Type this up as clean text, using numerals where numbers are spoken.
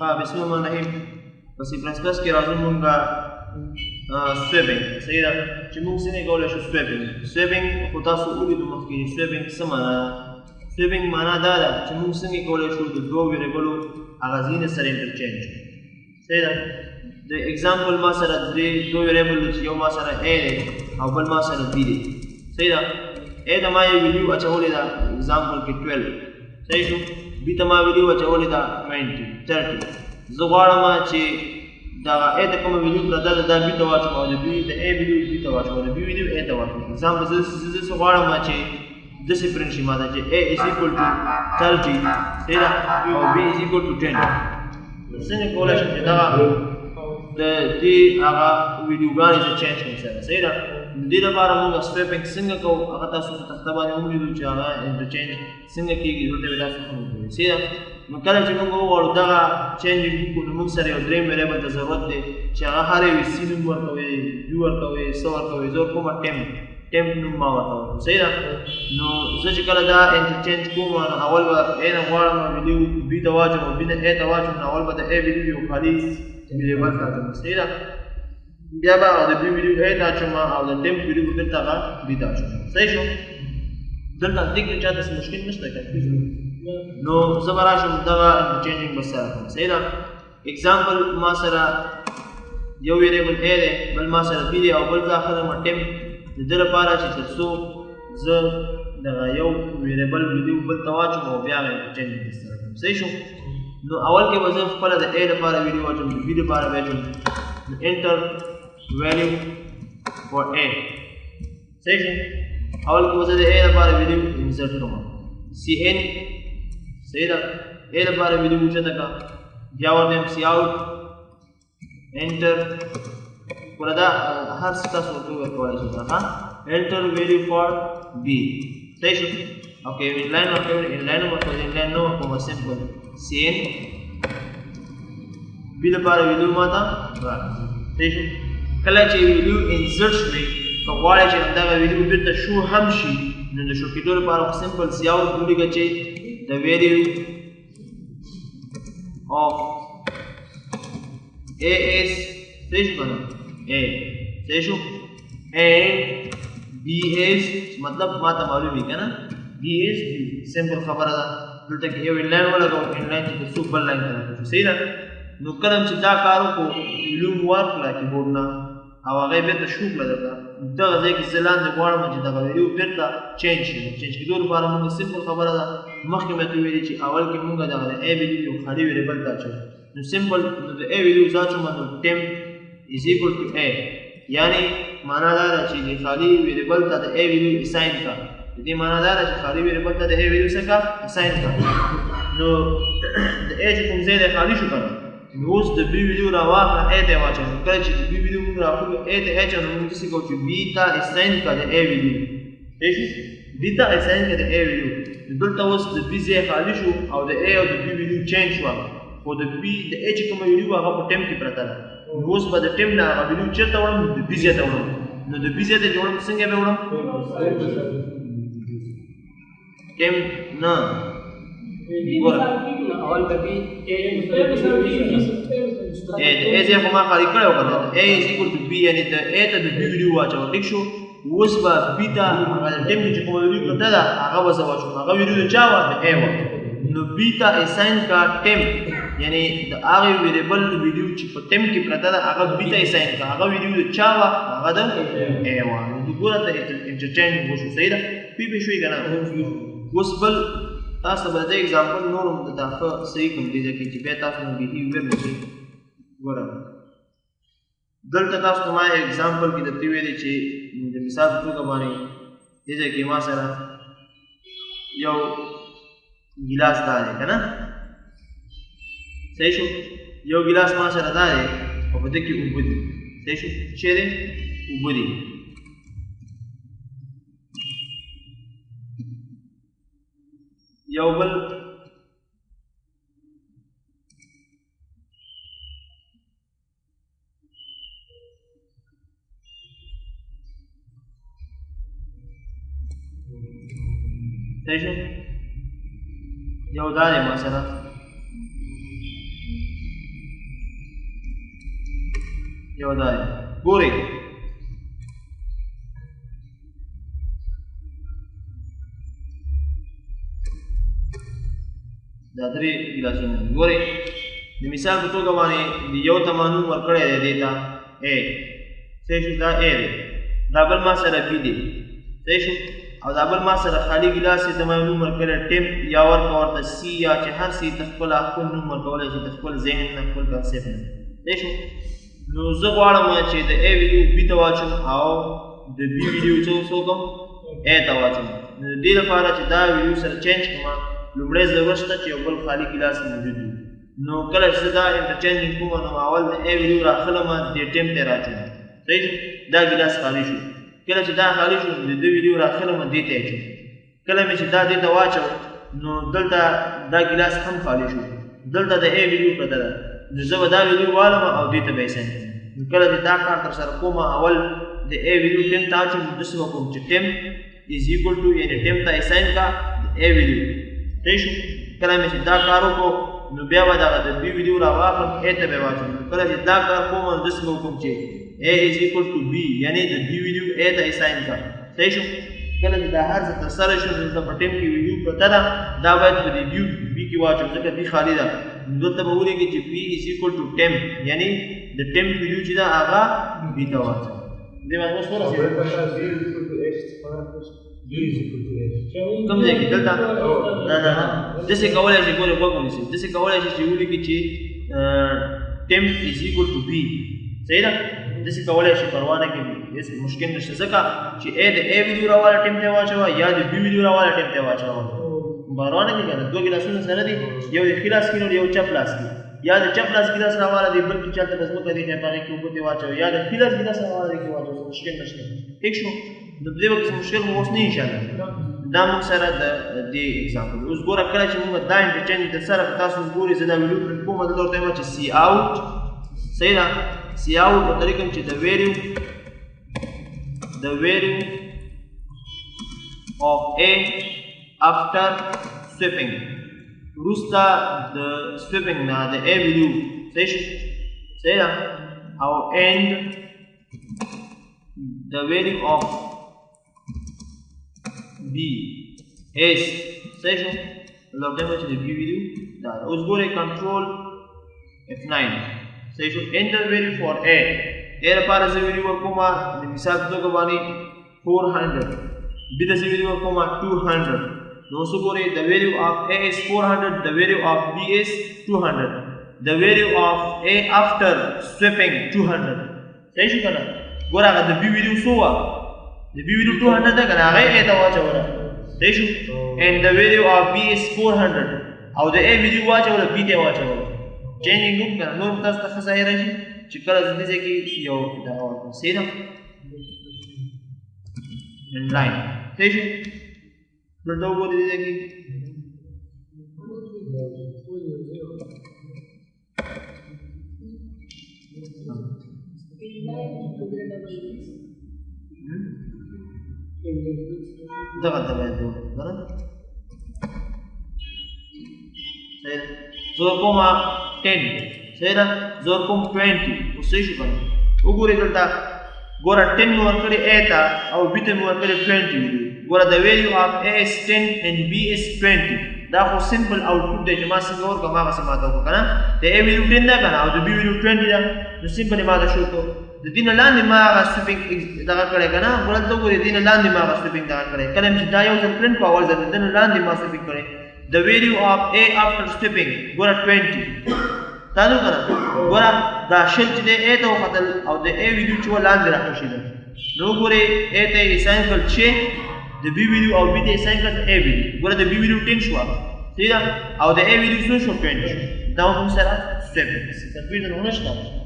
ها بسم الله الرحمن الرحیم په سی پلس پلس کې راځو مونږه سویپینګ صحیح ده چې مونږ څنګه کولی شو سویپینګ خو تاسو ولیدو مخکې سویپینګ څه معنا ده سویپینګ معنا دا ده چې مونږ څنګه کولی شو د دوو ویریبلو هغه ځینې سره انټرچینج صحیح ده د ایگزامپل ما سره دوه ویریبل دي چې یو ما سره A دی او بل ما سره B دی صحیح ده A ته ما یو ویلیو اچولې ده ایگزامپل کې 12 صحیح شو B ته ما ویلیو اچولې ده 20 30 زه غواړم چې دا A ته کومه ویلیو پرته ده دا B ته واچوم او د B د A ویلیو B ته واچوم او د B ویلیو A ته واچوم ایگزامپل زه غواړم چې داسې پرنټ شي ماته چې A is equal to 30 صحیح ده او B is equal to 10 څنګه کولی شم چې دغه د دې هغه ویډیوګانې زه چینج کړم سره صحیح ده د دې لپاره موږ سویپینګ څنګه کوو هغه تاسو په تخته باندې ولیدو چې هغه انټرچینج څنګه کېږي دلته به تاسو هم وګورئ صحیح ده نو کله چې موږ وغواړو دغه چینج وکړو نو موږ سره یو دریم ویریبل ته ضرورت دی چې هغه هر یو سی نوم ورکوئ بي ورکوئ څه ورکوئ زه ورکومه ټیمپ نوم ما ورته ورکوم صحیح ده نو زه چې کله دا انټرچینج کوم نو اول به A نه غواړم ویډیو B ته واچوم او B نه A ته واچوم نو اول به د A ویډیو یو خالي ویریبل ته اچوم صحیح ده بیا به د B ویډیو A ته اچوم او د ټیمپ ویډیو بېرته هغه B ته اچوم صحیح شو دلته دې کې چاته څه مشکل نشته نو زه به راشم دغه انټرچینجینګ به سره کوم صحیح ده ایگزامپل ما سره یو ویریبل A دی بل ما سره B دی او بل زه اخلم ټیمپ د دې لپاره چې تر څو زه دغه یو ویریبل ویډیو بل ته واچوم او بیا هغه انټرچینجینګ به سره کوم صحیح شو نو اول کې به زه خپله د A لپاره ویډیو واچوم د B لپاره به اچوم انټر ویلیو فور A صحیح شو اول کې به زه د A لپاره ویډیو انسرټ کوم CN صحیح ده A لپاره ویډیو اوچته کړه بیا ورته سی آوټ انټر وردا هر څه تاسو ورکولی شئ ها انټر ویلیو فور B صحیح شو اوکې انلاین ورکوئ انلاین ورکوئ انلاین نو ورکوم سمپل CN B لپاره ویډیو ماته صحیح شو کله چې ویډیو انسرټ شوي که غواړئ چې همدغه ویډیو بېرته شو هم شي نو د شو کېدو لپاره سمپل سی آوټ ولیکه چې د ویډیو of A is صحیح شو کنه A صحیح شو and B is مطلب ماته معلوم وي کنه B is B سمپل خبره ده دلته کې یو انلاین ولګوم انلاین چې د څوک بل لاین ته راکړو صحیح ده نو کله چې دا کار وکړو ویډیو مو ورکړه کیبورډ نه او هغه بېرته شو کړه درته دغه ځای کې زه لاندې غواړم چې دغه ویډیو بېرته چینج شي چینج کېدو لپاره موږ سمپل خبره ده مخکې مې ته ویلي چې اول کې موږ دغه د A ویډیو یو خالي ویریبل ته اچوو نو سمپل نو د A ویډیو زه اچوم نو ټیمپ is equal to A یعنی معنا دا ده چې د خالي ویریبل ته د A ویډیو اساین کړه د دې معنا دا ده چې خالي ویریبل ته د A ویډیو څه کړه اساین کړه نو د A چې کوم ځای دی خالي شو کنه نو اوس د B ویډیو راواخله A ته یې واچوو کله چې د B ویډیو موږ راخلو A ته اچوو نو موږ داسې کوو چې B ته اساین کړه د A ویډیو صحیح شو B ته اساین کړه د A ویډیو نو دلته اوس د B ځای خالي شو او د A او د B ویډیو چینج شوه خو د B د A چې کومه ویډیو هغه په ټیم کې پرته ده نو اوس به د ټیم نه هغه ویډیو چېرته وړم د B ځای ته وړم نو د B ځای ته چې وړم څنګه به وړم ټیم نه اول به B د A ځای خو ما خالي کړی و کنه A is equal to B یعنې د A ته د B ویډیو واچوه ټیک شو اوس به B ته هغه د ټیم چې کومه ویډیو پرته ده هغه به زه واچوم هغه ویډیو د چا وه د A وه نو B ته اساین کړه ټیم یعنی د هغې ویریبل ویډیو چې په ټیم کې پرته ده هغه B ته اساین کړه هغه ویډیو د چا وه هغه د A وه نو ګوره ته انټرچینج وشو صحیح ده پوه شوي که نه اوس بل تاسو به د ایگزامپل نور هم دا ښه صحیح کړم دې ځای کې چې بیا تاسو نه بیهیویر نه شي ګوره دلته تاسو ته ما ایگزامپل کې درته ویلي چې د مثال په توګه باندې دې ځای کې ما سره یو ګیلاس دا دی که نه صحیح شو یو ګیلاس ما سره دا دی او په دې کې اوبه دي صحیح شو څه دی اوبه دي یو بل صحیح شو یو دا دی ما سره یو دا دی ګورئ دا درې ګیلاسونه دي ګورئ د مثال په توګه باندې د یو ته ما نوم ورکړی دی دې ته A صحیح شو دا A دی دا بل ما سره B دی صحیح شو او دا بل ما سره خالي ګیلاس یې ته ما نوم ورکړی ټیم یا ورکړه ورته C یا چې هر څه ته خپل نوم ورکولی شي د خپل ذهن نه خپل کنسپټ نه صحیح شو نو زه غواړم چې د A ویډیو B ته واچوم او د B ویډیو څه وکړم A ته واچوم نو د دې لپاره چې دا ویډیو سره چینج کړم لومړی ضرورت شته چې یو بل خالي ګیلاس موجود وي نو کله چې زه دا انټرچینجینګ کوم نو اول د A ویډیو راخلم دې ټیم ته راچوم صحیح شو دا ګیلاس خالي شو کله چې دا خالي شو د دې ویډیو راخلم دې ته اچوم کله مې چې دا دې ته واچو نو دلته دا ګیلاس هم خالي شو دلته د A ویډیو پرته ده نو زه به دا ویډیو والم او دې ته به یې سینډ کړم کله چې دا کار ترسره کوم اول د A ویډیو ټیم ته اچوم داسې به کوم چې ټیم از ایکول ټو یعنې ټیم ته اساین کا د A ویډیو صحیح شو کله مې چې دا کار وکړو نو بیا به دغه د B ویډیو راواخلم A ته به یې واچوم کله چې دا کار کوم نو داسې به وکړم چې A is equal to B یعنې د B ویډیو A ته اساین کا صحیح شو کله چې دا هر څه ترسره شو نو دلته په ټیم کې ویډیو پرته ده دا باید په دې B کې واچوم ځکه B خالي ده نو دلته به ولیکئ چې B is equal to ټیم یعنې د ټیم ویډیو چې ده هغه B ته واچوم دې باندې اوس ورسېدو کوم ځای کې دلته نه داسې کولی شي ګورې غوږ ونیسئ داسې کولی شي چې ولیکئ چې ټیم is equal to B صحیح ده داسې کولی شي پروا نه کوي هېڅ مشکل نشته ځکه چې A د A ویډیو راواله ټیم ته واچوه یا د B ویډیو راواله ټیم ته واچوه پروا نه کوي که نه دوه ګیلاسونه سره دي یو د ښي لاس کې نو یو چپ لاس کې یا د چپ لاس ګیلاس راواله دی بل کې چاته د ځمکه دی په هغې کې اوبه ترې واچوه یا د ښي لاس ګیلاس راواله دی کې واچوه مشکل نشته ټیک شو نو په دې وخت کې مشکل خو اوس نه انشاءالله دا موږ سره د دې اګزامپل اوس ګوره کله چې موږ دا انټرچینج ترسره کړو تاسو اوس ګورئ زه دا ویډیو پرنټ کوم دلته ورته وایم چې سی آوټ صحیح ده سی آوټ ورته لیکم چې the value of A after swapping وروسته د swapping نه د A ویډیو صحیح ده او and the value of B is صحیح شو لږ ټایم چې د B ویډیو دا اوس ګورئ کنټرول F9 صحیح شو enter value for A لپاره زه ویډیو ورکوم د مثال په توګه باندې 400 B ته زه ویډیو ورکوم 200 نو اوس ګورئ the value of A is 400 the value of B is 200 the value of A after swapping 200 صحیح شو که نه ګوره هغه د B ویډیو څو وه د B ویډیو 200 ده که نه هغه یې A ته واچوله صحیح شو and the value of B is 400 او د A ویډیو واچوله B ته یې واچوله چینجینګ وکړو که نه نور تاسو ته ښه ظاهره شي چې کله زه دې ځای کې یو دغه ورکړم صحیح ده لاین صحیح شو دلته وګورئ دې ځای کې دغه ته باید وګورئ که نه صحیح ده زه ورکوم 10 صحیح ده زه ورکوم 20 اوس صحیح شو که نه وګورئ دلته ګوره 10 مې ورکړې A ته او B ته مې ورکړې 20 ویډیو ګوره د value of A is 10 and B is 20 دا خو سمپل آوټپوټ دی چې ما څنګه ورکړم هغسې ماته وکړه که نه د A ویډیو 10 ده که نه او د B ویډیو 20 ده نو سمپل یې ماته شو کړو د دې نه لاندې ما هغه سویپینګ دغه کړی که نه ګوره دلته وګورئ د دې نه لاندې ما هغه سویپینګ دغه کړی کله چې دا یو ځل پرنټ کړو اول ځل د ده نه لاندې ما سویپینګ کړی the value of A after swapping ګوره 20 تاسو کنه ګوره دا شل چې د A ته وختل او د A ویډیو چې لاندې راکښېدل نو ګورئ A ته یې اساین کړل چې د B ویډیو او B ته یې اساین کړل A ویډیو ګوره د B ویډیو 10 شوه صحیح ده او د A ویډیو څو شو 20 شو دا هم سره سویپ کنفیوژن ونه شته